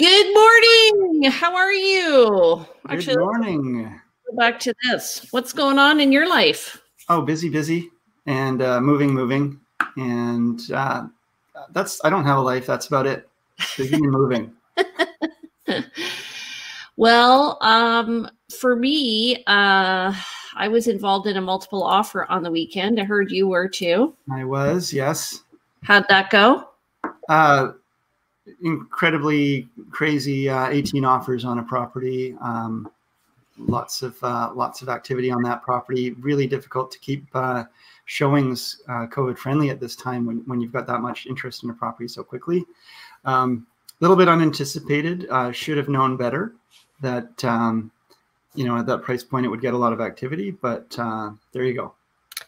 Good morning. How are you? Good morning. Let's go back to this. What's going on in your life? Oh, busy, and moving, and I don't have a life. That's about it. Busy and moving. Well, for me, I was involved in a multiple offer on the weekend. I heard you were too. I was, yes. How'd that go? Incredibly crazy. 18 offers on a property. Lots of activity on that property. Really difficult to keep showings COVID friendly at this time when you've got that much interest in a property so quickly. A little bit unanticipated. Should have known better that at that price point it would get a lot of activity, but there you go.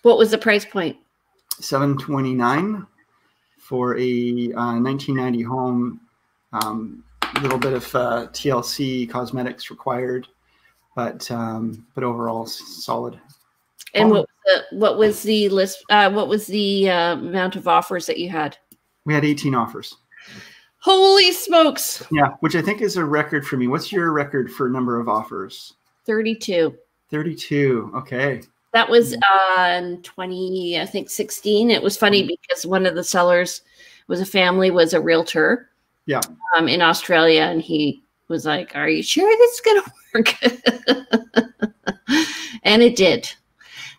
What was the price point? $729 for a 1990 home. A little bit of TLC cosmetics required, but overall solid. And what was the list? What was the amount of offers that you had? We had 18 offers. Holy smokes! Yeah, which I think is a record for me. What's your record for number of offers? 32. 32. Okay. That was in 2016. It was funny because one of the sellers was a realtor. Yeah. In Australia, and he was like, "Are you sure this is going to work?" And it did.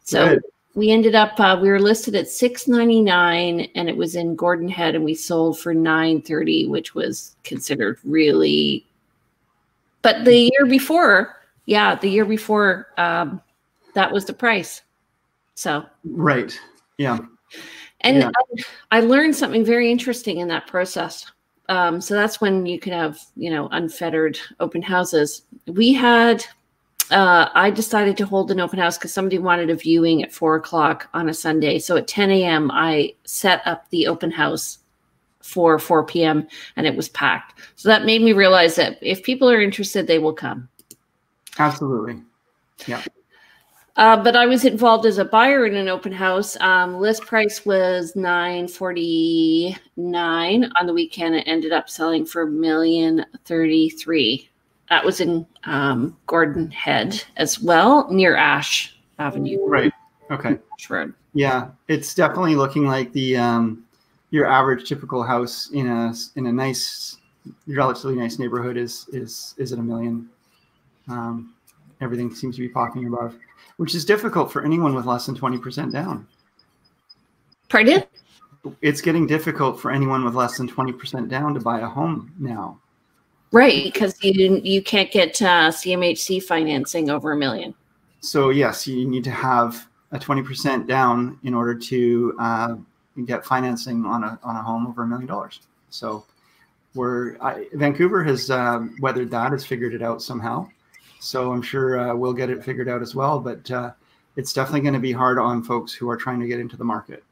So Good. We ended up. We were listed at $699, and it was in Gordon Head, and we sold for $930, which was considered really. But the year before, that was the price. So. Right. Yeah. And yeah. I learned something very interesting in that process. So that's when you could have, unfettered open houses. We had, I decided to hold an open house because somebody wanted a viewing at 4 o'clock on a Sunday. So at 10 a.m., I set up the open house for 4 p.m. and it was packed. So that made me realize that if people are interested, they will come. Absolutely. Yeah. But I was involved as a buyer in an open house. List price was $949 on the weekend. It ended up selling for $1,033,000. That was in Gordon Head as well, near Ash Avenue. Right. Okay. Ash Road. Yeah, it's definitely looking like the your average typical house in a nice, relatively nice neighborhood is at $1 million. Everything seems to be popping above, which is difficult for anyone with less than 20% down. Pardon? It's getting difficult for anyone with less than 20% down to buy a home now. Right, because you can't get CMHC financing over $1 million. So yes, you need to have a 20% down in order to get financing on a home over $1 million. So Vancouver has weathered that, has figured it out somehow. So I'm sure we'll get it figured out as well, but it's definitely going to be hard on folks who are trying to get into the market.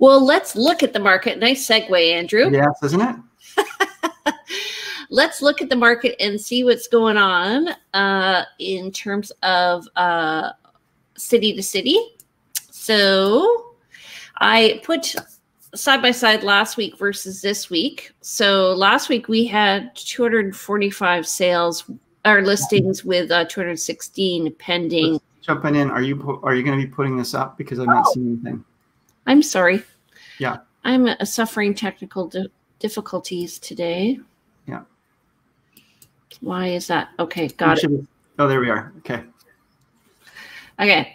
Well, let's look at the market. Nice segue, Andrew. Yes, isn't it? Let's look at the market and see what's going on in terms of city to city. So I put side by side last week versus this week. So last week we had 245 sales. Our listings with 216 pending. Let's jumping in. Are you going to be putting this up because I'm not seeing anything? I'm sorry. Yeah. I'm suffering technical difficulties today. Yeah. Why is that? Okay, got it. Oh, there we are. Okay. Okay.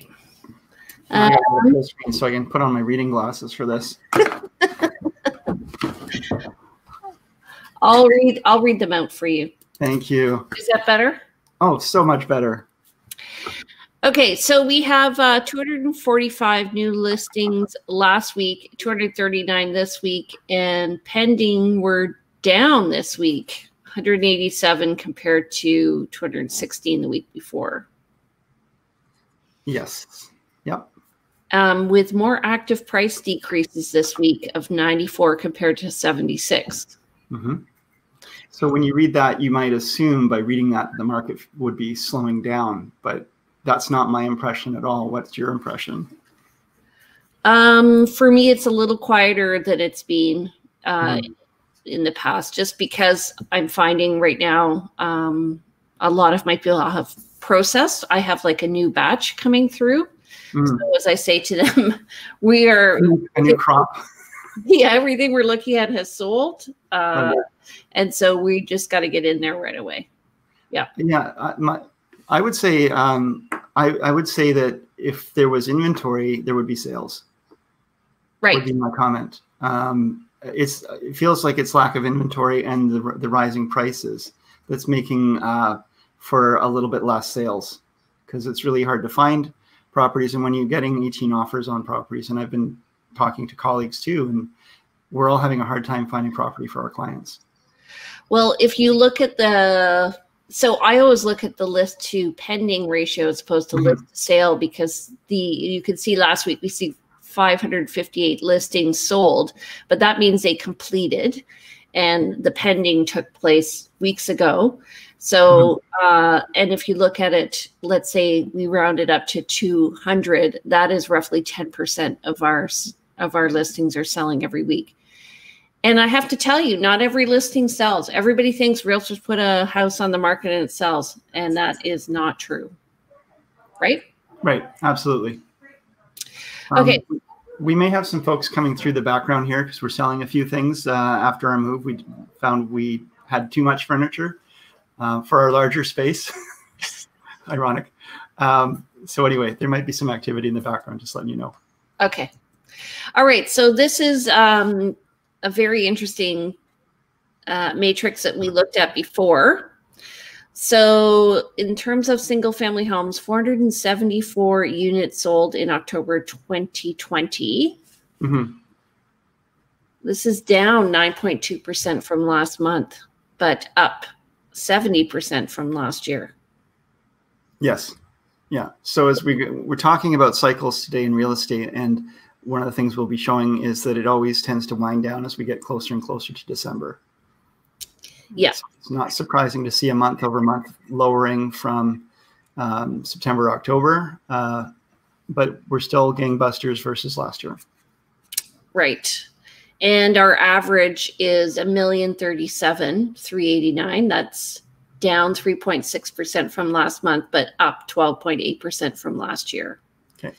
So I can put on my reading glasses for this. I'll read them out for you. Thank you. Is that better? Oh, so much better. Okay, so we have 245 new listings last week, 239 this week, and pending were down this week, 187 compared to 216 the week before. Yes. Yep. With more active price decreases this week of 94 compared to 76. Mm-hmm. So when you read that, you might assume by reading that the market would be slowing down, but that's not my impression at all. What's your impression? For me, it's a little quieter than it's been. in the past, just because I'm finding right now a lot of my people have processed. I have like a new batch coming through. So as I say to them, we are a new crop. Yeah, everything we're looking at has sold. And so we just got to get in there right away. Yeah. Yeah. I would say, I would say that if there was inventory, there would be sales. Right. Would be my comment. It feels like it's lack of inventory and the rising prices that's making for a little bit less sales, because it's really hard to find properties. And when you're getting 18 offers on properties, and I've been talking to colleagues too, and we're all having a hard time finding property for our clients. Well, if you look at so I always look at the list to pending ratio as opposed to list to sale, because you can see last week we see 558 listings sold, but that means they completed and the pending took place weeks ago. So, and if you look at it, let's say we round it up to 200, that is roughly 10% of our listings are selling every week. And I have to tell you, not every listing sells. Everybody thinks realtors put a house on the market and it sells, and that is not true. Right? Right. Absolutely. Okay. We may have some folks coming through the background here because we're selling a few things. After our move, we found we had too much furniture for our larger space. Ironic. So anyway, there might be some activity in the background, just letting you know. Okay. All right. So this is a very interesting matrix that we looked at before. So in terms of single family homes, 474 units sold in October 2020. This is down 9.2% from last month, but up 70% from last year. Yes. Yeah. So as we're talking about cycles today in real estate, and one of the things we'll be showing is that it always tends to wind down as we get closer and closer to December. Yes. So it's not surprising to see a month over month lowering from September, October, but we're still gangbusters versus last year. Right. And our average is $1,037,389. That's down 3.6% from last month, but up 12.8% from last year. Okay.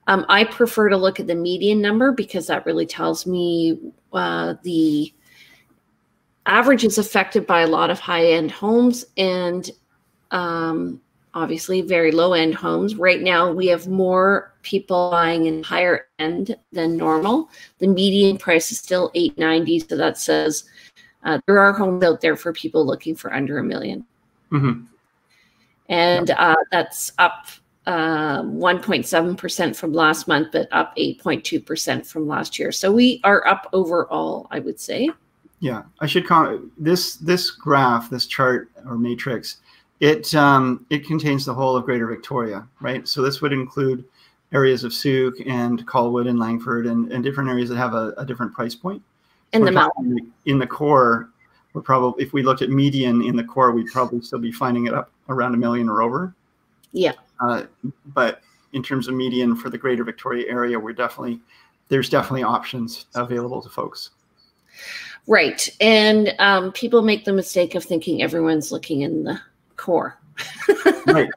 I prefer to look at the median number because that really tells me the average is affected by a lot of high-end homes and obviously very low-end homes. Right now, we have more people buying in higher end than normal. The median price is still $890, so that says there are homes out there for people looking for under $1 million. And that's up 1.7% from last month, but up 8.2% from last year. So we are up overall, I would say. Yeah, I should comment this graph, this chart or matrix, it contains the whole of Greater Victoria, right? So this would include areas of Souk and Colwood and Langford and different areas that have a different price point. In the mountain. In the core, we're probably, if we looked at median in the core, we'd probably still be finding it up around $1 million or over. Yeah. But in terms of median for the Greater Victoria area, there's definitely options available to folks. Right. And people make the mistake of thinking everyone's looking in the core. Right.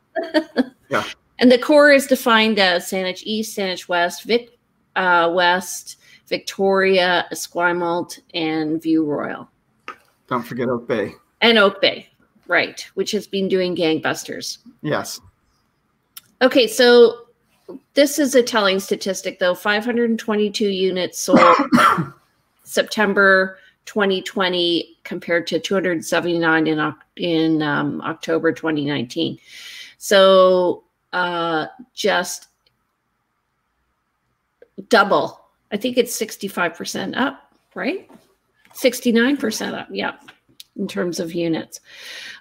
Yeah. And the core is defined as Saanich East, Saanich West, West, Victoria, Esquimalt, and View Royal. Don't forget Oak Bay. And Oak Bay, right, which has been doing gangbusters. Yes. Okay, so this is a telling statistic, though. 522 units sold September 2020 compared to 279 in October 2019. So just double. I think it's 65% up, right? 69% up, yeah, in terms of units.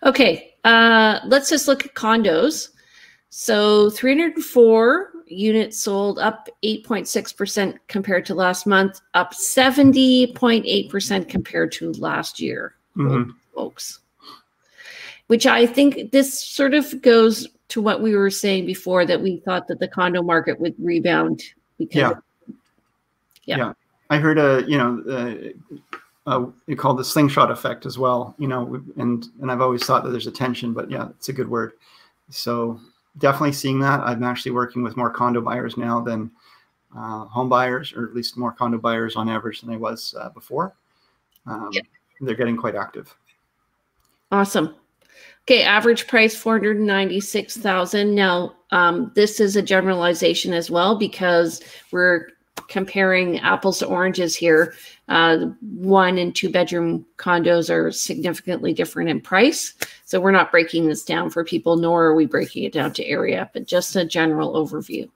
Okay, let's just look at condos. So 304 units sold, up 8.6% compared to last month, up 70.8% compared to last year, folks. Which I think this sort of goes to what we were saying before, that we thought that the condo market would rebound. Because yeah. I heard called the slingshot effect as well, you know, and I've always thought that there's a tension, but yeah, it's a good word. So definitely seeing that. I'm actually working with more condo buyers now than home buyers, or at least more condo buyers on average than I was before. They're getting quite active. Awesome. Okay, average price 496,000. Now, this is a generalization as well because we're comparing apples to oranges here. 1 and 2 bedroom condos are significantly different in price. So we're not breaking this down for people, nor are we breaking it down to area, but just a general overview.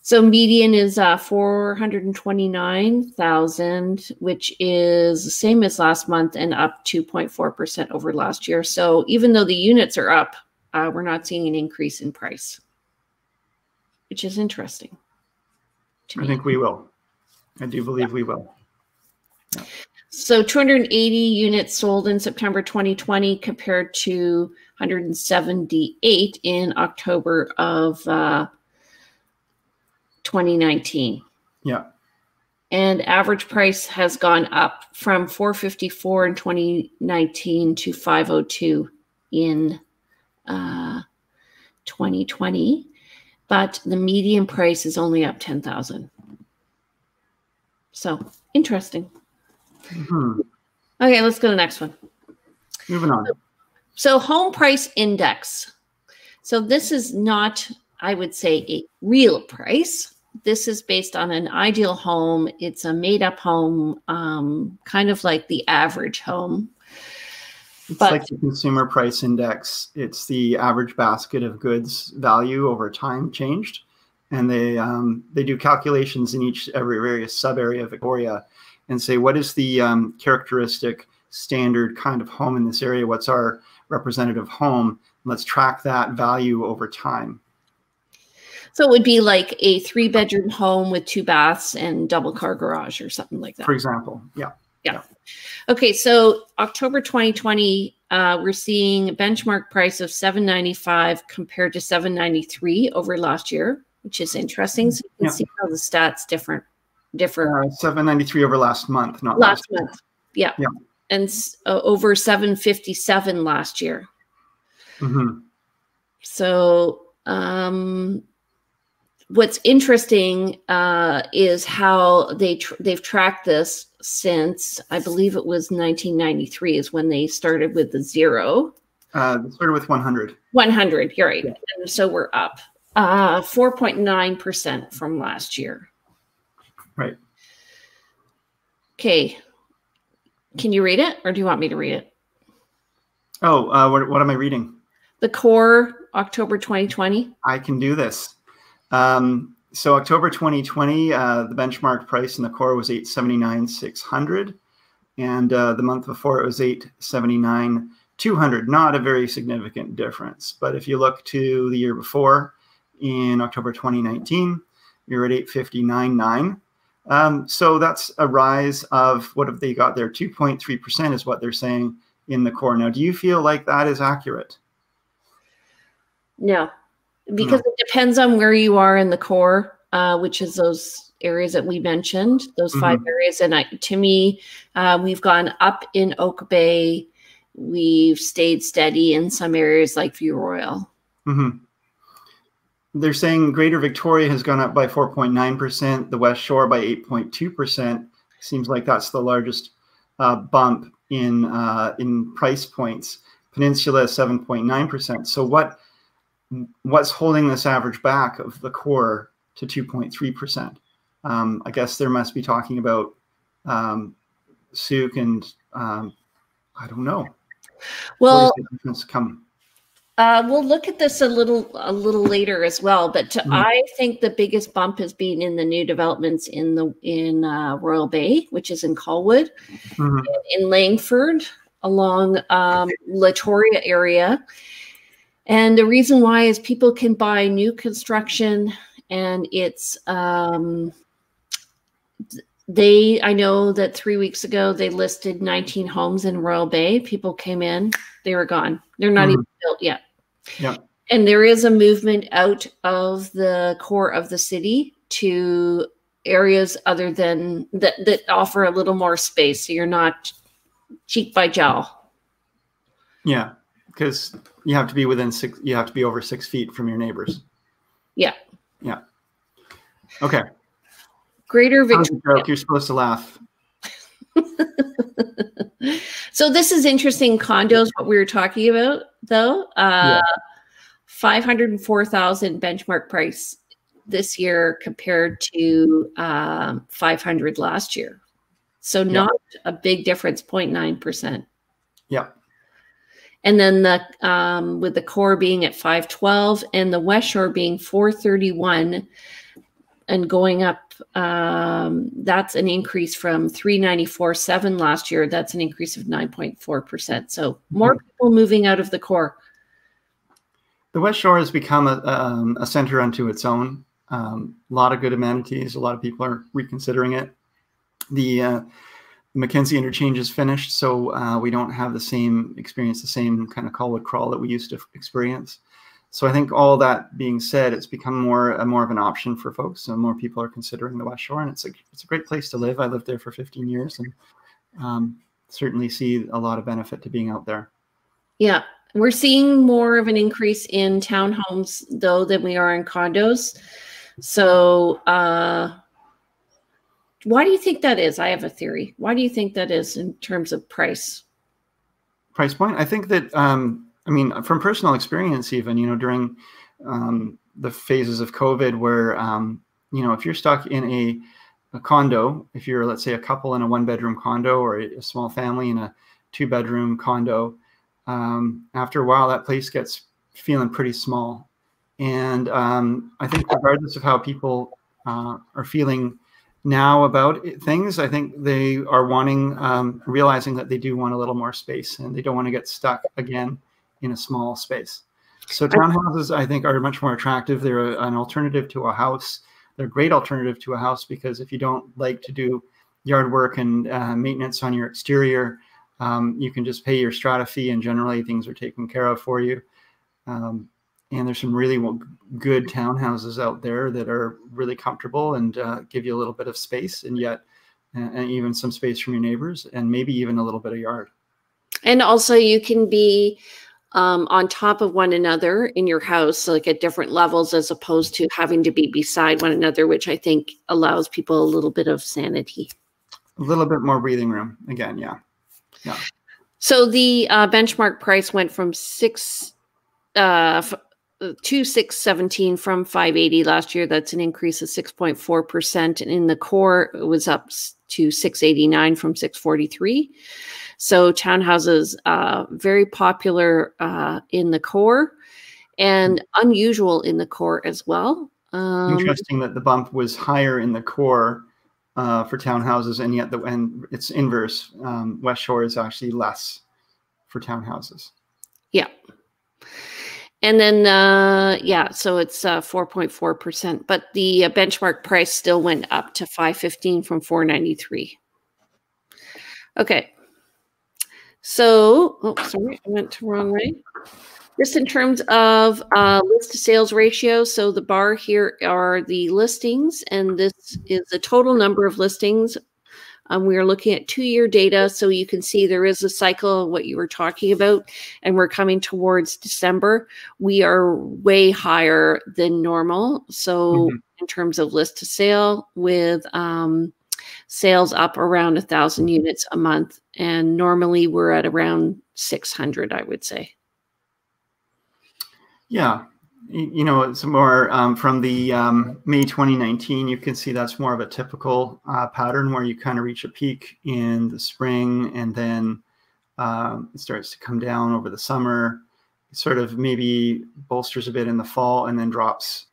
So median is 429,000, which is the same as last month and up 2.4% over last year. So even though the units are up, we're not seeing an increase in price, which is interesting. I think we will. I do believe we will. Yeah. So 280 units sold in September 2020 compared to 178 in October of 2019. Yeah. And average price has gone up from 454 in 2019 to 502 in 2020. But the median price is only up 10,000. So interesting. Mm-hmm. Okay, let's go to the next one. Moving on. So home price index. So this is not, I would say, a real price. This is based on an ideal home. It's a made-up home, kind of like the average home. It's like the consumer price index. It's the average basket of goods value over time changed. And they do calculations in every various sub area of Victoria and say, what is the characteristic standard kind of home in this area? What's our representative home? Let's track that value over time. So it would be like a 3-bedroom home with 2 baths and double car garage or something like that. For example. Yeah. Yeah. Okay. So October 2020, we're seeing a benchmark price of $795 compared to $793 over last year, which is interesting. So you can see how the stats differ. $793 over last month, not last month. Yeah. And over $757 last year. Mm-hmm. So what's interesting is how they've tracked this since, I believe it was 1993 is when they started with the 0. They started with 100. 100, you're right. Yeah. And so we're up 4.9% from last year. Right. Okay. Can you read it or do you want me to read it? Oh, what am I reading? The core, October 2020. I can do this. So October 2020, the benchmark price in the core was $879,600, and the month before it was $879,200. Not a very significant difference, but if you look to the year before, in October 2019, you're at $859,900. So that's a rise of, what have they got there? 2.3% is what they're saying in the core. Now, do you feel like that is accurate? No. Because it depends on where you are in the core, which is those areas that we mentioned, those 5 areas. And to me, we've gone up in Oak Bay. We've stayed steady in some areas like View Royal. Mm-hmm. They're saying Greater Victoria has gone up by 4.9%, the West Shore by 8.2%. Seems like that's the largest bump in price points. Peninsula 7.9%. So what's holding this average back of the core to 2.3%? I guess there must be talking about Souk and I don't know. Well, we'll look at this a little later as well. But I think the biggest bump has been in the new developments in Royal Bay, which is in Colwood, in Langford, along Latoria area. And the reason why is people can buy new construction, and it's I know that 3 weeks ago they listed 19 homes in Royal Bay. People came in, they were gone. They're not even built yet. Yeah. And there is a movement out of the core of the city to areas other than that offer a little more space, so you're not cheek by jowl. Yeah, because you have to be within you have to be over 6 feet from your neighbors. Yeah. Yeah. Okay. Greater Victoria. You're supposed to laugh. So this is interesting. Condos, what we were talking about, though. 504,000 benchmark price this year compared to 500 last year. So not a big difference, 0.9%. Yeah. And then the with the core being at 512 and the West Shore being 431 and going up, that's an increase from 394.7 last year. That's an increase of 9.4%. So more people moving out of the core. The West Shore has become a center unto its own. A lot of good amenities. A lot of people are reconsidering it. The Mackenzie interchange is finished, so we don't have the same kind of Colwood crawl that we used to experience. So I think all that being said, it's become more of an option for folks. So more people are considering the West Shore, and it's a great place to live. I lived there for 15 years, and certainly see a lot of benefit to being out there. Yeah, we're seeing more of an increase in townhomes though than we are in condos. So why do you think that is? I have a theory. Why do you think that is in terms of price? Price point? I think that I mean, from personal experience, even, during the phases of COVID where, if you're stuck in a condo, if you're, let's say, a couple in a 1-bedroom condo or a small family in a 2-bedroom condo, after a while, that place gets feeling pretty small. And I think regardless of how people are feeling now about things, I think they are realizing that they do want a little more space and they don't want to get stuck again in a small space. So townhouses, I think, are much more attractive. They're an alternative to a house. They're a great alternative to a house because if you don't like to do yard work and maintenance on your exterior, you can just pay your strata fee and generally things are taken care of for you. And there's some really good townhouses out there that are really comfortable and give you a little bit of space and yet and even some space from your neighbors and maybe even a little bit of yard. And also you can be on top of one another in your house, like at different levels, as opposed to having to be beside one another, which I think allows people a little bit of sanity. A little bit more breathing room again. Yeah. Yeah. So the benchmark price went from 617 from 580 last year. That's an increase of 6.4%. And in the core, it was up to 689 from 643. So townhouses, very popular in the core and unusual in the core as well. Interesting that the bump was higher in the core for townhouses, and yet and it's inverse. West Shore is actually less for townhouses. Yeah. And then, so it's 4.4%, but the benchmark price still went up to 515 from 493. Okay. So, sorry, I went the wrong way. Just in terms of list to sales ratio, so the bar here are the listings, and this is the total number of listings. We are looking at 2-year data, so you can see there is a cycle of what you were talking about, and we're coming towards December. We are way higher than normal. So in terms of list to sale, with sales up around 1,000 units a month, and normally we're at around 600, I would say. Yeah. It's more from the May 2019, you can see that's more of a typical pattern where you kind of reach a peak in the spring and then it starts to come down over the summer. It sort of maybe bolsters a bit in the fall and then drops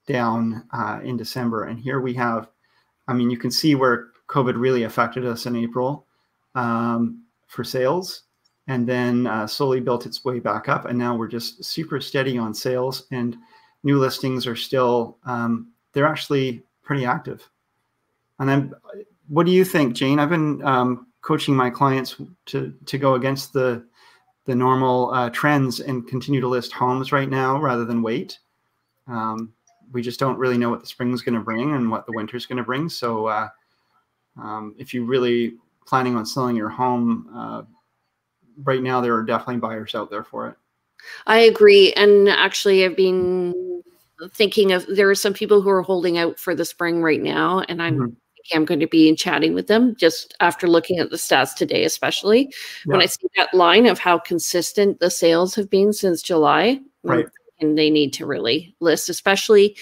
down in December. And here we have, you can see where COVID really affected us in April for sales. And then slowly built its way back up. And now we're just super steady on sales, and new listings are still, they're actually pretty active. And then what do you think, Jane? I've been coaching my clients to go against the normal trends and continue to list homes right now rather than wait. we just don't really know what the spring is going to bring and what the winter is going to bring. So if you're really planning on selling your home, right now there are definitely buyers out there for it. I agree. And actually, I've been thinking of, there are some people who are holding out for the spring right now, and I'm going to be chatting with them just after looking at the stats today, especially when I see that line of how consistent the sales have been since July. Right. And they need to really list, especially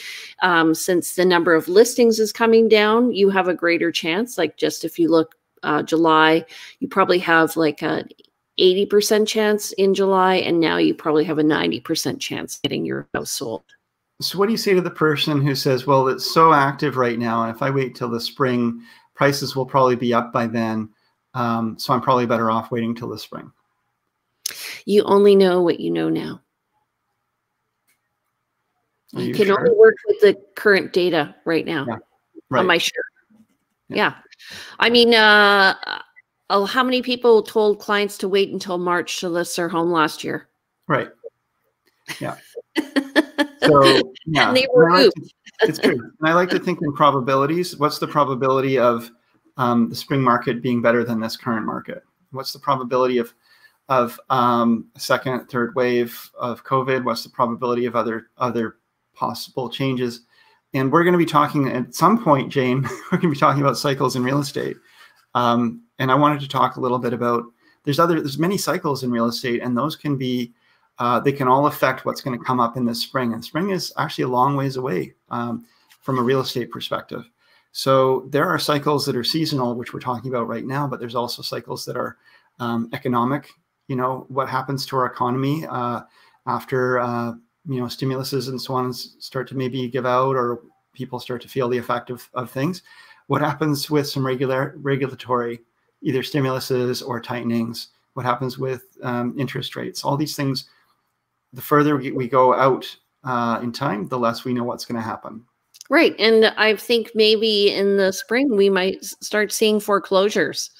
since the number of listings is coming down. You have a greater chance. Like, just if you look July, you probably have like a 80% chance in July, and now you probably have a 90% chance getting your house sold. So what do you say to the person who says, well, it's so active right now, and if I wait till the spring, prices will probably be up by then, so I'm probably better off waiting till the spring? You only know what you know now. You can only work with the current data right now. Yeah. Right. Am I sure? Yeah. I mean, how many people told clients to wait until March to list their home last year? Right. Yeah. So yeah, and they were it's true. And I like to think in probabilities. What's the probability of the spring market being better than this current market? What's the probability of a second, third wave of COVID? What's the probability of other possible changes? And we're going to be talking at some point, Jane, we're going to be talking about cycles in real estate. And I wanted to talk a little bit about, there's many cycles in real estate, and those can be, they can all affect what's going to come up in the spring. And spring is actually a long ways away from a real estate perspective. So there are cycles that are seasonal, which we're talking about right now, but there's also cycles that are economic. You know, what happens to our economy after, stimuluses and so on start to maybe give out, or people start to feel the effect of things. What happens with some regulatory, either stimuluses or tightenings? What happens with interest rates? All these things, the further we go out in time, the less we know what's going to happen. Right. And I think maybe in the spring, we might start seeing foreclosures.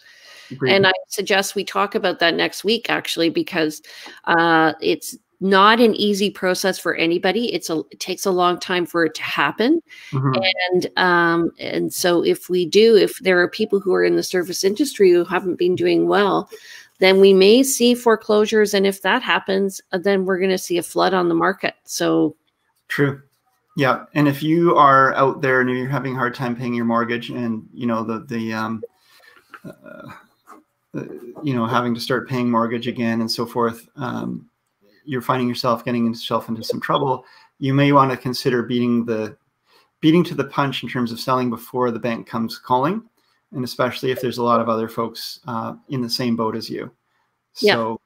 Agreed. And I suggest we talk about that next week, actually, because it's not an easy process for anybody. It takes a long time for it to happen. And so if there are people who are in the service industry who haven't been doing well, then we may see foreclosures. And if that happens, then we're going to see a flood on the market. So true. Yeah. And if you are out there and you're having a hard time paying your mortgage, and having to start paying mortgage again and so forth, you're finding yourself getting yourself into some trouble, you may want to consider beating to the punch in terms of selling before the bank comes calling, and especially if there's a lot of other folks in the same boat as you. So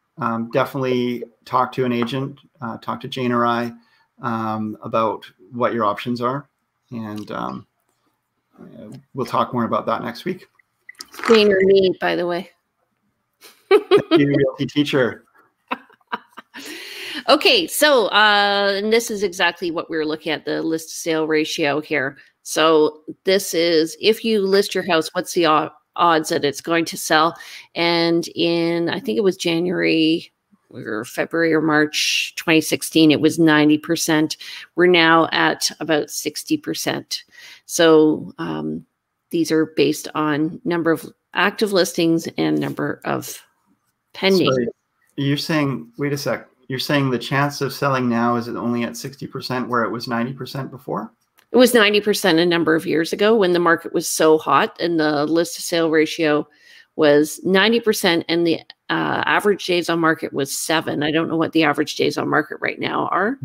definitely talk to an agent, talk to Jane or I about what your options are, and we'll talk more about that next week. Jane or me, by the way. You're a realty teacher. Okay, so and this is exactly what we were looking at, the list to sale ratio here. So this is, if you list your house, what's the odds that it's going to sell? And in, I think it was January or February or March 2016, it was 90%. We're now at about 60%. So these are based on number of active listings and number of pending. So you're saying, wait a sec, you're saying the chance of selling now is only at 60% where it was 90% before? It was 90% a number of years ago when the market was so hot, and the list to sale ratio was 90%, and the average days on market was 7. I don't know what the average days on market right now are,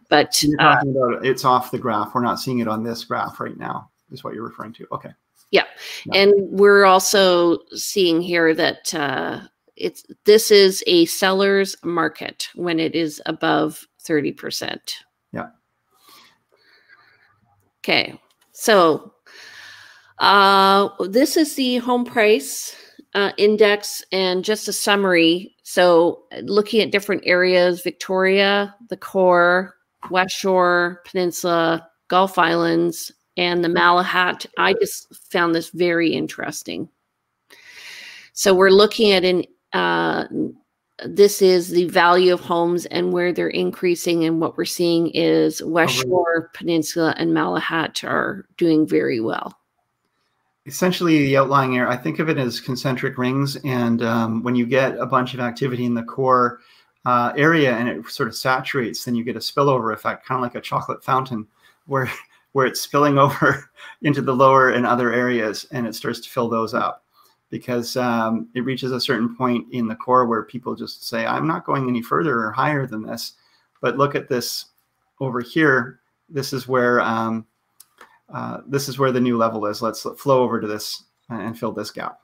but you're talking about it's off the graph. We're not seeing it on this graph right now, is what you're referring to. Okay. Yeah. And we're also seeing here that this is a seller's market when it is above 30%. Yeah. Okay. So this is the home price index, and just a summary. So looking at different areas: Victoria, the Core, West Shore, Peninsula, Gulf Islands, and the Malahat. I just found this very interesting. So we're looking at this is the value of homes and where they're increasing. And what we're seeing is West Shore, Peninsula, and Malahat are doing very well. Essentially, the outlying area, I think of it as concentric rings. And when you get a bunch of activity in the core area and it sort of saturates, then you get a spillover effect, kind of like a chocolate fountain, where it's spilling over into the lower and other areas, and it starts to fill those up. Because it reaches a certain point in the core where people just say, I'm not going any further or higher than this. But look at this over here. This is where the new level is. Let's flow over to this and fill this gap.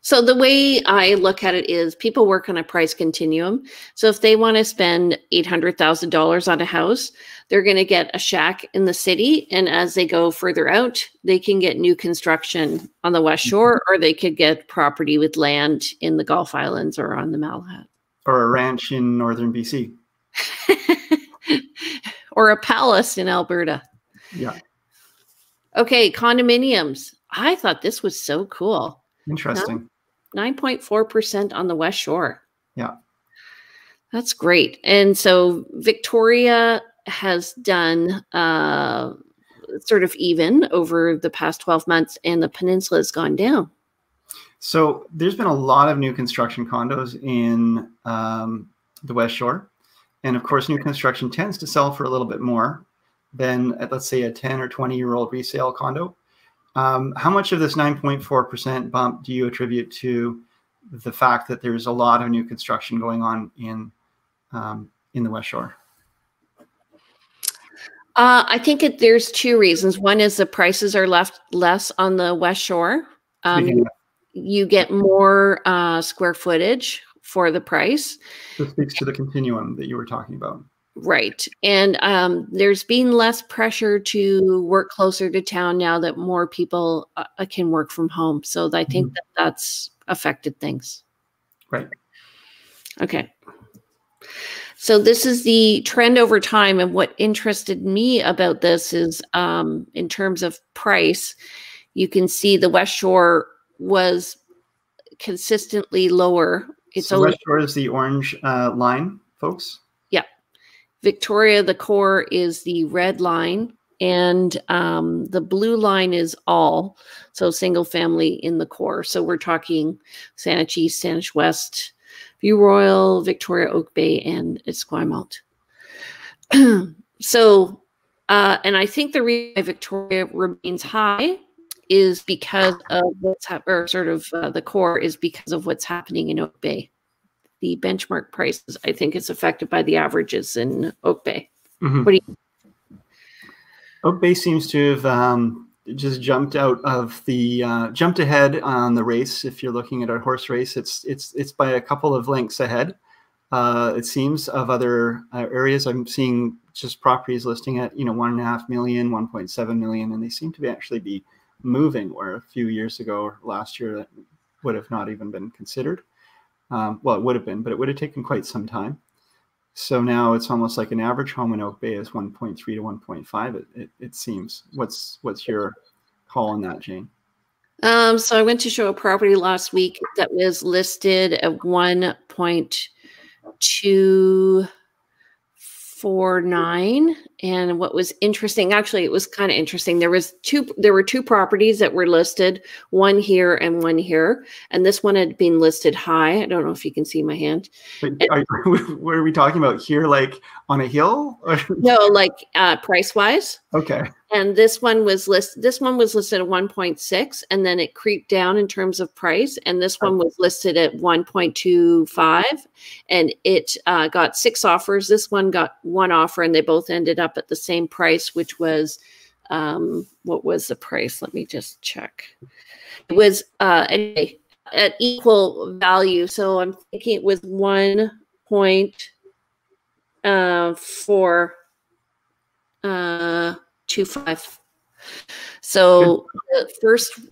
So the way I look at it is people work on a price continuum. So if they want to spend $800,000 on a house, they're going to get a shack in the city. And as they go further out, they can get new construction on the West Shore, or they could get property with land in the Gulf Islands or on the Malahat. Or a ranch in northern BC. Or a palace in Alberta. Yeah. Okay, condominiums. I thought this was so cool. Interesting. 9.4% on the West Shore. Yeah. That's great. And so Victoria has done sort of even over the past 12 months, and the Peninsula has gone down. So there's been a lot of new construction condos in the West Shore. And of course, new construction tends to sell for a little bit more than, let's say, a 10 or 20-year-old resale condo. How much of this 9.4% bump do you attribute to the fact that there's a lot of new construction going on in the West Shore? I think there's two reasons. One is the prices are less on the West Shore. You get more square footage for the price. This speaks to the continuum that you were talking about. Right. And there's been less pressure to work closer to town now that more people can work from home. So I think that that's affected things. Right. Okay. So this is the trend over time. And what interested me about this is in terms of price, you can see the West Shore was consistently lower. So West Shore is the orange line, folks? Yeah. Victoria, the core, is the red line, and the blue line is all, so single family in the core. So we're talking Saanich East, Saanich West, View Royal, Victoria, Oak Bay, and Esquimalt. So, and I think the reason why Victoria remains high is because of what's happening, or sort of the core is because of what's happening in Oak Bay. The benchmark prices, I think, is affected by the averages in Oak Bay. Mm-hmm. What do you? Oak Bay seems to have just jumped out of the jumped ahead on the race. If you're looking at a horse race, it's by a couple of lengths ahead. It seems of other areas. I'm seeing just properties listing at 1.5 million, 1.7 million, and they seem to actually be moving. Where a few years ago or last year that would have not even been considered. Well, it would have been, but it would have taken quite some time. So now it's almost like an average home in Oak Bay is 1.3 to 1.5. It seems. What's your call on that, Jane? So I went to show a property last week that was listed at 1.249. And what was interesting, actually, it was kind of interesting. There were two properties that were listed, one here and one here. And this one had been listed high. I don't know if you can see my hand. What are we talking about here? Like on a hill? No, like price wise. Okay. And this one was listed at 1.6, and then it creeped down in terms of price. And this one was listed at 1.25, and it got 6 offers. This one got 1 offer, and they both ended up at the same price, which was, what was the price? Let me just check. It was anyway, at equal value. So I'm thinking it was 1.4. 2.5. So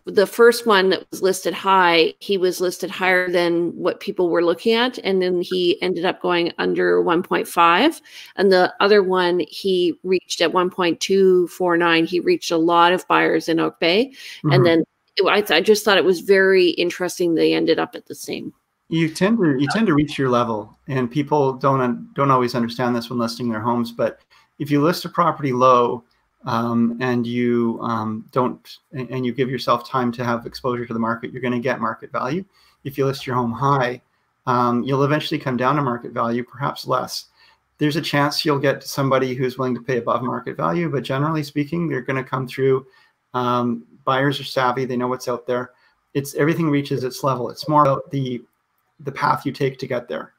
the first one that was listed high, he was listed higher than what people were looking at, and then he ended up going under 1.5. And the other one, he reached at 1.249. He reached a lot of buyers in Oak Bay, and then I just thought it was very interesting. They ended up at the same You tend to reach your level, and people don't always understand this when listing their homes. But if you list a property low, and you you give yourself time to have exposure to the market, you're going to get market value. If you list your home high, you'll eventually come down to market value, perhaps less. There's a chance you'll get somebody who's willing to pay above market value, but generally speaking, they're going to come through. Buyers are savvy; they know what's out there. Everything reaches its level. It's more about the path you take to get there.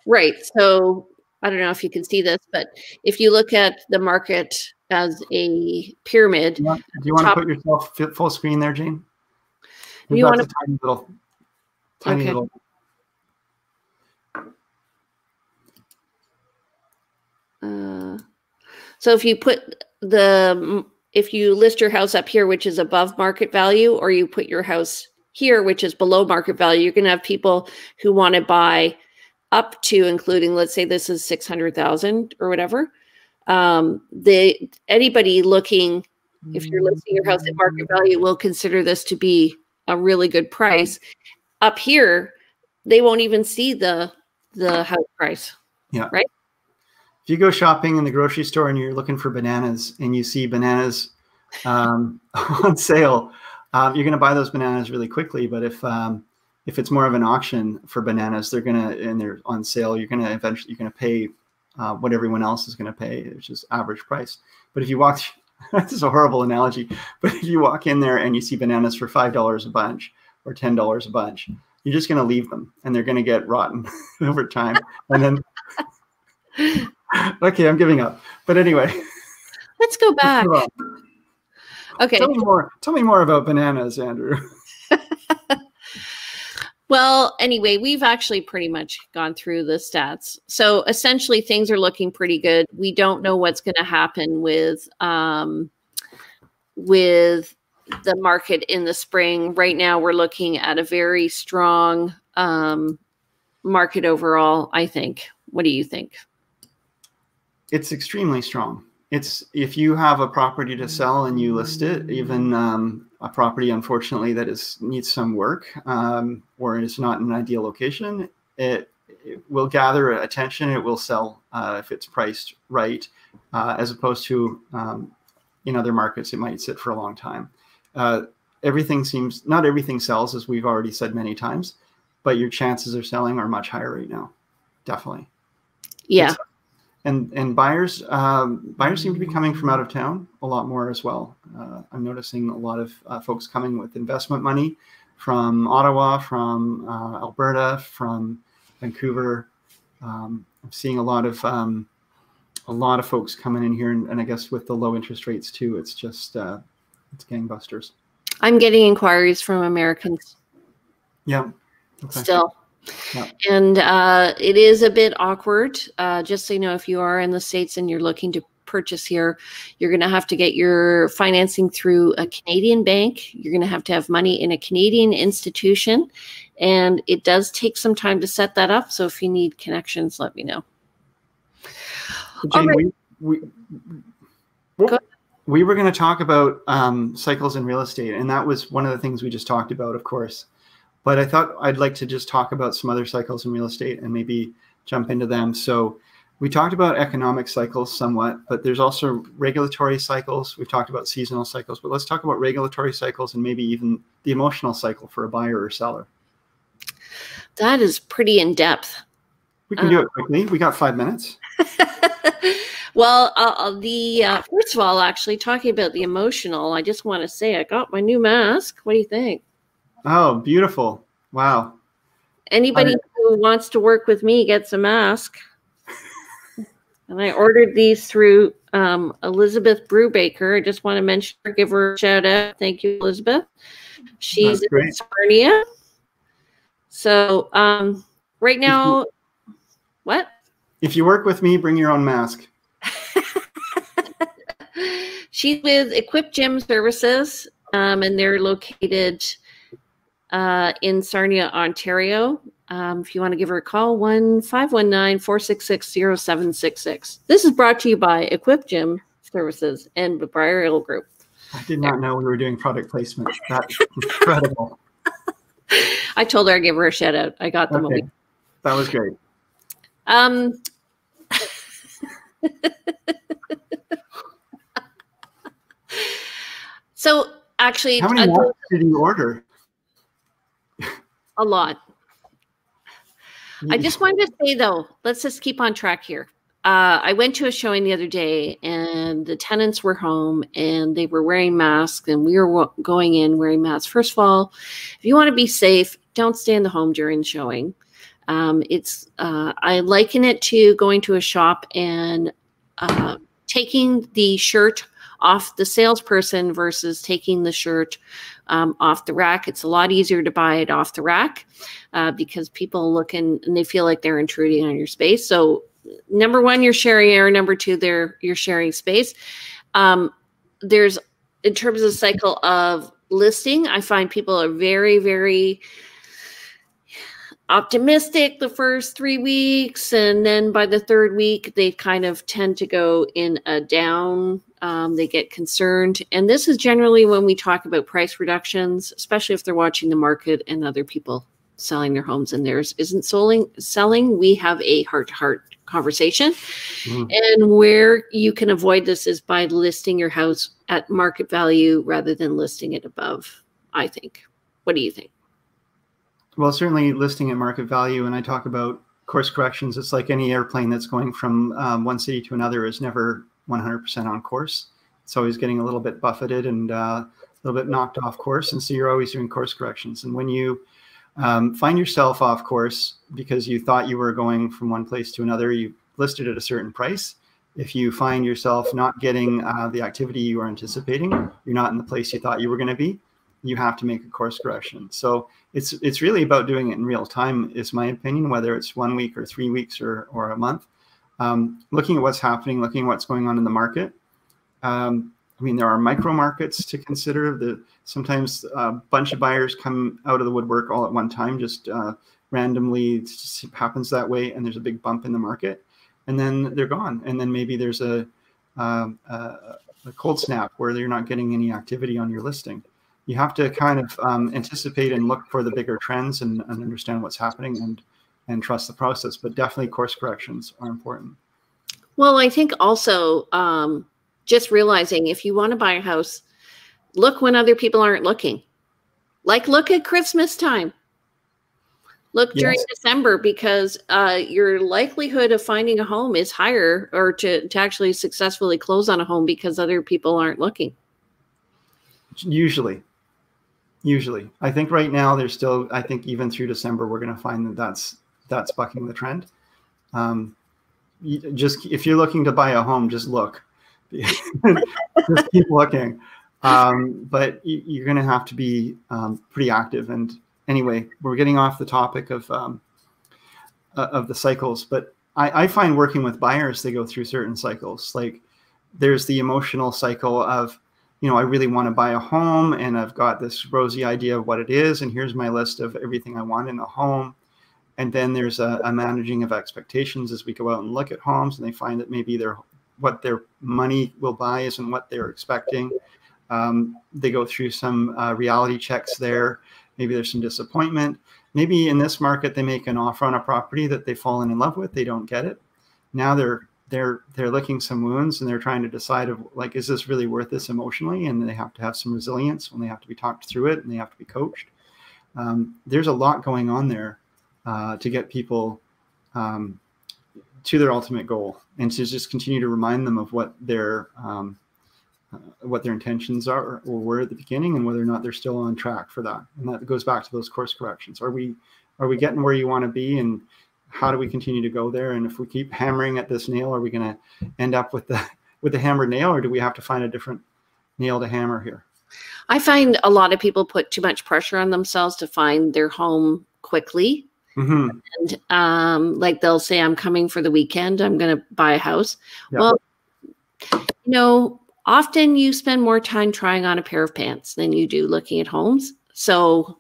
Right. So I don't know if you can see this, but if you look at the market as a pyramid. Do you want to put yourself full screen there, Jane? You want to tiny little. So if you list your house up here, which is above market value, or you put your house here, which is below market value, you're going to have people who want to buy up to, including, let's say this is 600,000 or whatever. Anybody looking, if you're listing your house at market value, will consider this to be a really good price. Up here, they won't even see the house price. Yeah. Right. If you go shopping in the grocery store and you're looking for bananas and you see bananas on sale, you're going to buy those bananas really quickly. But if it's more of an auction for bananas, and they're on sale, you're going to pay what everyone else is going to pay, which is average price. But if you walk, this is a horrible analogy, but if you walk in there and you see bananas for $5 a bunch or $10 a bunch, you're just going to leave them, and they're going to get rotten over time. And then, okay, I'm giving up. But anyway, let's go back. Okay. Tell me more about bananas, Andrew. Well, anyway, we've actually pretty much gone through the stats. So essentially things are looking pretty good. We don't know what's going to happen with the market in the spring. Right now we're looking at a very strong market overall, I think. What do you think? It's extremely strong. If you have a property to sell and you list it, even a property, unfortunately, that needs some work, or is not in an ideal location, it will gather attention. It will sell if it's priced right, as opposed to in other markets, it might sit for a long time. Not everything sells, as we've already said many times, but your chances of selling are much higher right now. Definitely. Yeah. And buyers seem to be coming from out of town a lot more as well. I'm noticing a lot of folks coming with investment money from Ottawa, from Alberta, from Vancouver. I'm seeing a lot of folks coming in here, and I guess with the low interest rates too, it's just it's gangbusters. I'm getting inquiries from Americans. Yeah. Okay. Still. Yeah. And it is a bit awkward. Just so you know, if you are in the States and you're looking to purchase here, you're going to have to get your financing through a Canadian bank. You're going to have money in a Canadian institution. And it does take some time to set that up. So if you need connections, let me know. Jane, right. We were going to talk about cycles in real estate. And that was one of the things we just talked about, of course. But I thought I'd like to just talk about some other cycles in real estate and maybe jump into them. So we talked about economic cycles somewhat, but there's also regulatory cycles. We've talked about seasonal cycles, but let's talk about regulatory cycles and maybe even the emotional cycle for a buyer or seller. That is pretty in depth. We can do it quickly. We got 5 minutes. Well, first of all, actually talking about the emotional, I just want to say I got my new mask. What do you think? Oh, beautiful. Wow. Anybody who wants to work with me gets a mask. And I ordered these through Elizabeth Brubaker. I just want to mention her, give her a shout out. Thank you, Elizabeth. She's in Sarnia. So right now, what? If you work with me, bring your own mask. She's with Equip Gym Services, and they're located in Sarnia, Ontario. If you want to give her a call, 1-519-466-0766. This is brought to you by Equip Gym Services and the Briar Hill Group. I did not know we were doing product placement. That's incredible. I told her I'd give her a shout out. I got them. Okay. That was great. So actually, how many more did you order? A lot. I just wanted to say though, let's just keep on track here. I went to a showing the other day and the tenants were home and they were wearing masks and we were going in wearing masks. First of all, if you want to be safe, don't stay in the home during the showing. I liken it to going to a shop and taking the shirt off the salesperson versus taking the shirt off the rack. It's a lot easier to buy it off the rack because people look and they feel like they're intruding on your space. So number one, you're sharing air. Number two, you're sharing space. There's, in terms of the cycle of listing, I find people are very, very optimistic the first 3 weeks. And then by the third week, they kind of tend to go in a down. They get concerned. And this is generally when we talk about price reductions, especially if they're watching the market and other people selling their homes and theirs isn't selling. We have a heart-to-heart conversation. And where you can avoid this is by listing your house at market value rather than listing it above, I think. What do you think? Well, certainly listing at market value. And I talk about course corrections. It's like any airplane that's going from one city to another is never 100% on course. It's always getting a little bit buffeted and a little bit knocked off course. And so you're always doing course corrections. And when you find yourself off course because you thought you were going from one place to another, you listed at a certain price. If you find yourself not getting the activity you were anticipating, you're not in the place you thought you were going to be, you have to make a course correction. So it's really about doing it in real time, is my opinion, whether it's 1 week or 3 weeks or a month. Looking at what's happening, looking at what's going on in the market. I mean, there are micro markets to consider. Sometimes a bunch of buyers come out of the woodwork all at one time, just randomly. It just happens that way, and there's a big bump in the market, and then they're gone. And then maybe there's a cold snap where you're not getting any activity on your listing. You have to kind of anticipate and look for the bigger trends and understand what's happening and trust the process. But definitely course corrections are important. Well, I think also just realizing if you want to buy a house, look when other people aren't looking. Like look at Christmas time. Look during December, because your likelihood of finding a home is higher, or to actually successfully close on a home, because other people aren't looking. Usually. I think right now there's still, I think even through December, we're going to find that's bucking the trend. Just if you're looking to buy a home, just look. Just keep looking. But you're going to have to be pretty active. And anyway, we're getting off the topic of the cycles. But I find working with buyers, they go through certain cycles. Like there's the emotional cycle of, I really want to buy a home and I've got this rosy idea of what it is. And here's my list of everything I want in a home. And then there's a managing of expectations as we go out and look at homes, and they find that maybe what their money will buy isn't what they're expecting. They go through some reality checks there. Maybe there's some disappointment. Maybe in this market, they make an offer on a property that they've fallen in love with. They don't get it. Now they're licking some wounds and they're trying to decide is this really worth this emotionally? And they have to have some resilience when they have to be talked through it and they have to be coached. There's a lot going on there to get people to their ultimate goal, and to just continue to remind them of what their intentions are or were at the beginning, and whether or not they're still on track for that. And that goes back to those course corrections. Are we getting where you want to be, and how do we continue to go there? And if we keep hammering at this nail, are we going to end up with the hammered nail, or do we have to find a different nail to hammer here? I find a lot of people put too much pressure on themselves to find their home quickly. Mm-hmm. And like they'll say, I'm coming for the weekend, I'm going to buy a house. Yep. Well, often you spend more time trying on a pair of pants than you do looking at homes. So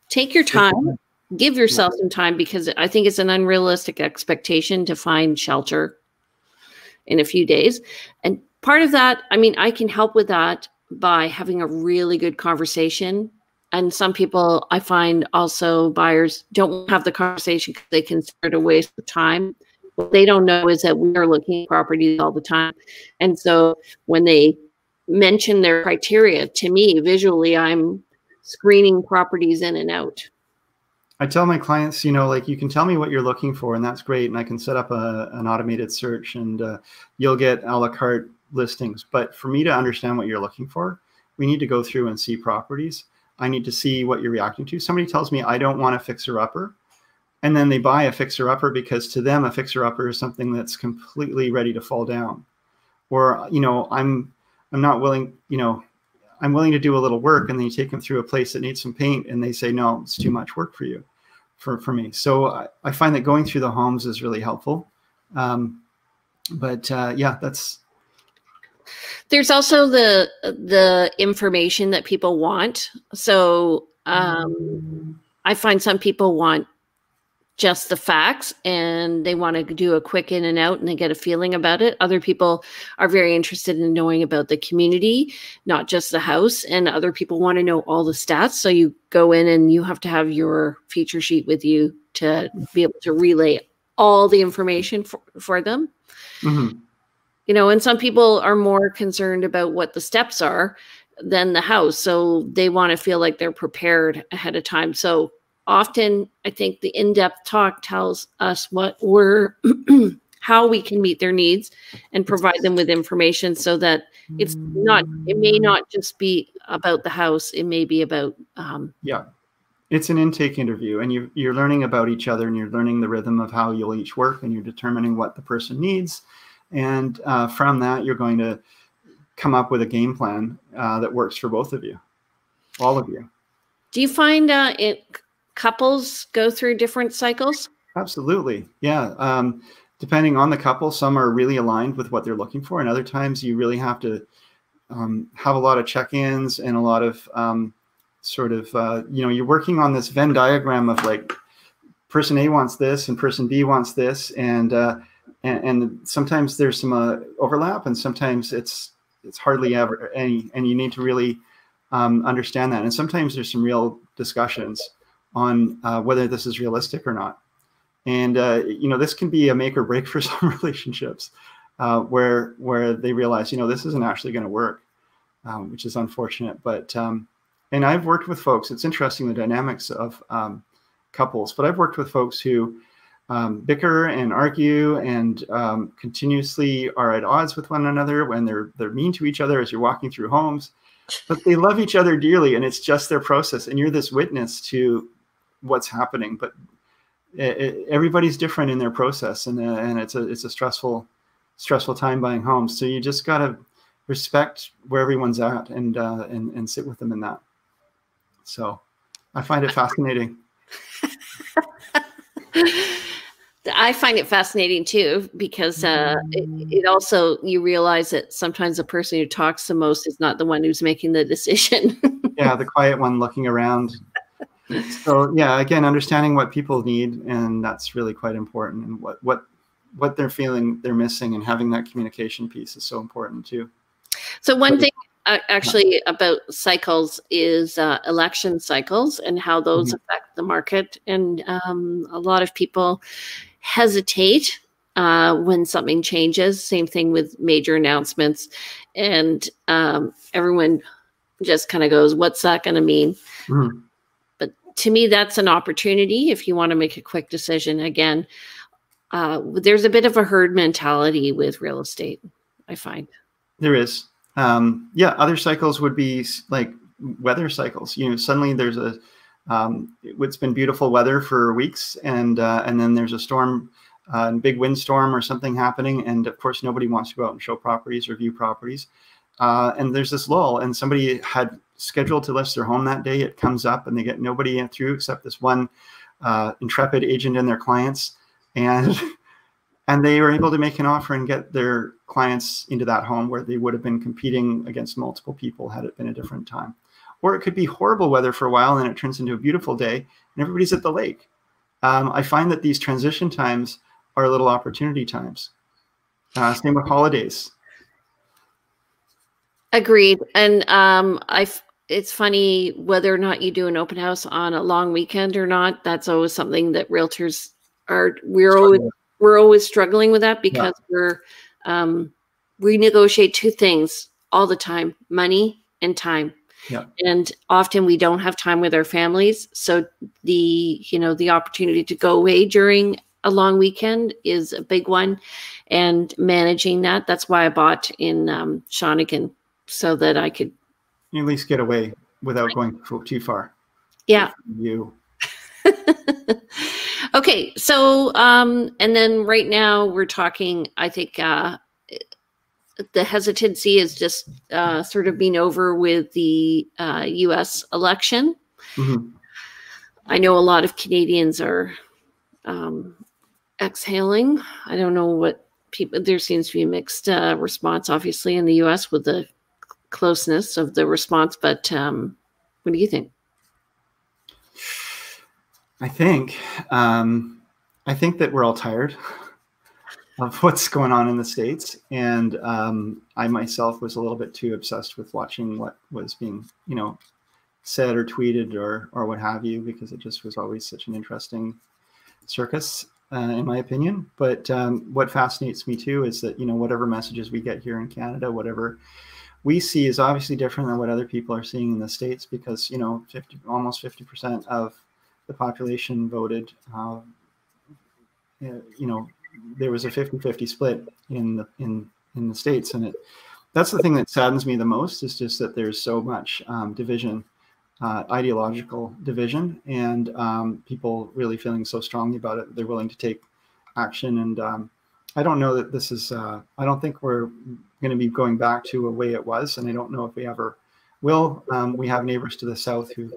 take your time, give yourself some time, because I think it's an unrealistic expectation to find shelter in a few days. And part of that, I can help with that by having a really good conversation And some people, I find also buyers don't have the conversation because they consider it a waste of time. What they don't know is that we are looking at properties all the time. And so when they mention their criteria, to me, visually, I'm screening properties in and out. I tell my clients, you know, like, you can tell me what you're looking for, and that's great. And I can set up an automated search, and you'll get a la carte listings. But for me to understand what you're looking for, we need to go through and see properties. I need to see what you're reacting to. Somebody tells me I don't want a fixer-upper, and then they buy a fixer-upper because to them a fixer-upper is something that's completely ready to fall down. Or, you know, I'm not willing, you know, I'm willing to do a little work, and then you take them through a place that needs some paint, and they say, no, it's too much work for you, for me. So I find that going through the homes is really helpful. Yeah, there's also the information that people want. So I find some people want just the facts and they want to do a quick in and out and they get a feeling about it. Other people are very interested in knowing about the community, not just the house. And other people want to know all the stats. So you go in and you have to have your feature sheet with you to be able to relay all the information for them. Mm-hmm. You know, and some people are more concerned about what the steps are than the house. So they want to feel like they're prepared ahead of time. So often I think the in-depth talk tells us what how we can meet their needs and provide them with information so that it may not just be about the house. It may be about, yeah, it's an intake interview, and you're learning about each other, and you're learning the rhythm of how you'll each work, and you're determining what the person needs. And from that, you're going to come up with a game plan that works for both of you, all of you. Do you find couples go through different cycles? Absolutely. Yeah. Depending on the couple, some are really aligned with what they're looking for. And other times you really have to have a lot of check-ins and a lot of you know, you're working on this Venn diagram of like person A wants this and person B wants this. And sometimes there's some overlap, and sometimes it's hardly ever any, and you need to really understand that. And sometimes there's some real discussions on whether this is realistic or not. And you know, this can be a make or break for some relationships where they realize, you know, this isn't actually going to work, which is unfortunate. But and I've worked with folks. It's interesting, the dynamics of couples. But I've worked with folks who bicker and argue and continuously are at odds with one another when they're mean to each other as you're walking through homes, but they love each other dearly, and it's just their process, and you're this witness to what's happening. But everybody's different in their process, and it's a stressful time buying homes. So you just got to respect where everyone's at and sit with them in that. So I find it fascinating. I find it fascinating too, because it also, you realize that sometimes the person who talks the most is not the one who's making the decision. Yeah, the quiet one looking around. So yeah, again, understanding what people need, and that's really quite important, and what they're feeling they're missing, and having that communication piece is so important too. So one thing actually about cycles is election cycles and how those affect the market. And a lot of people hesitate when something changes. Same thing with major announcements. And everyone just kind of goes, what's that going to mean? Mm-hmm. But to me, that's an opportunity if you want to make a quick decision. Again, there's a bit of a herd mentality with real estate, I find. There is. Yeah, other cycles would be like weather cycles. You know, suddenly there's it's been beautiful weather for weeks, and then there's a storm, big windstorm or something happening, and of course nobody wants to go out and show properties or view properties. And there's this lull, and somebody had scheduled to list their home that day. It comes up, and they get nobody through except this one intrepid agent and their clients, and they were able to make an offer and get their clients into that home where they would have been competing against multiple people had it been a different time. Or it could be horrible weather for a while, and it turns into a beautiful day, and everybody's at the lake. I find that these transition times are little opportunity times. Same with holidays. Agreed. And it's funny whether or not you do an open house on a long weekend or not. That's always something that realtors we're always struggling with that, because we negotiate two things all the time: money and time. Yeah. And often we don't have time with our families. So the opportunity to go away during a long weekend is a big one, and managing that's why I bought in Shawnigan, so that I could at least get away without going too far. Yeah. You. Okay. So, and then right now we're talking, I think, the hesitancy is just sort of being over with the U.S. election. Mm-hmm. I know a lot of Canadians are exhaling. I don't know what there seems to be a mixed response, obviously, in the U.S. with the closeness of the response. But what do you think? I think that we're all tired of what's going on in the States. And I myself was a little bit too obsessed with watching what was being, said or tweeted or what have you, because it just was always such an interesting circus, in my opinion. But what fascinates me too is that, whatever messages we get here in Canada, whatever we see is obviously different than what other people are seeing in the States, because, almost 50% of the population voted. There was a 50-50 split in the States, and that's the thing that saddens me the most, is just that there's so much division, ideological division, and people really feeling so strongly about it, they're willing to take action. And I don't know that this is, I don't think we're going to be going back to a way it was, and I don't know if we ever will. We have neighbors to the south who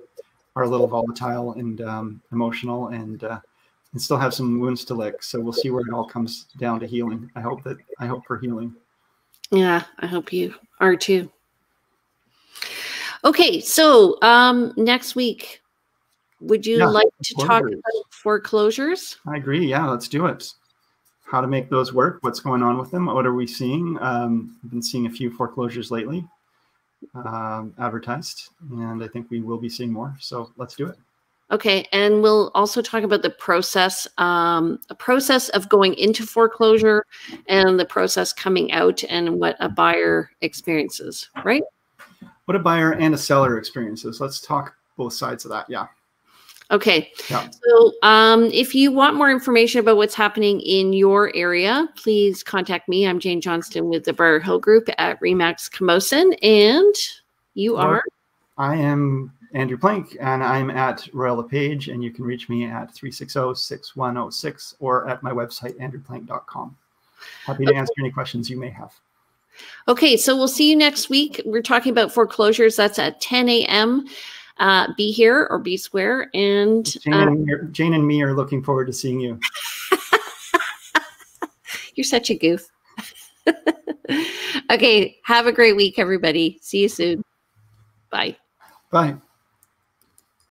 are a little volatile and emotional, and still have some wounds to lick. So we'll see where it all comes down to healing. I hope for healing. Yeah, I hope you are too. Okay, so next week, would you like to talk about foreclosures? I agree. Yeah, let's do it. How to make those work, what's going on with them, what are we seeing? I've been seeing a few foreclosures lately advertised, and I think we will be seeing more. So let's do it. Okay, and we'll also talk about the process of going into foreclosure and the process coming out, and what a buyer experiences, right? What a buyer and a seller experiences. Let's talk both sides of that. Yeah. Okay. Yeah. So if you want more information about what's happening in your area, please contact me. I'm Jane Johnston with the Briar Hill Group at RE/MAX Camosun. And you are? I am Andrew Plank, and I'm at Royal LePage, and you can reach me at 360-6106 or at my website, andrewplank.com. Happy to answer any questions you may have. Okay, so we'll see you next week. We're talking about foreclosures. That's at 10 a.m. Be here or be square. And Jane and me are looking forward to seeing you. You're such a goof. Okay, have a great week, everybody. See you soon. Bye. Bye.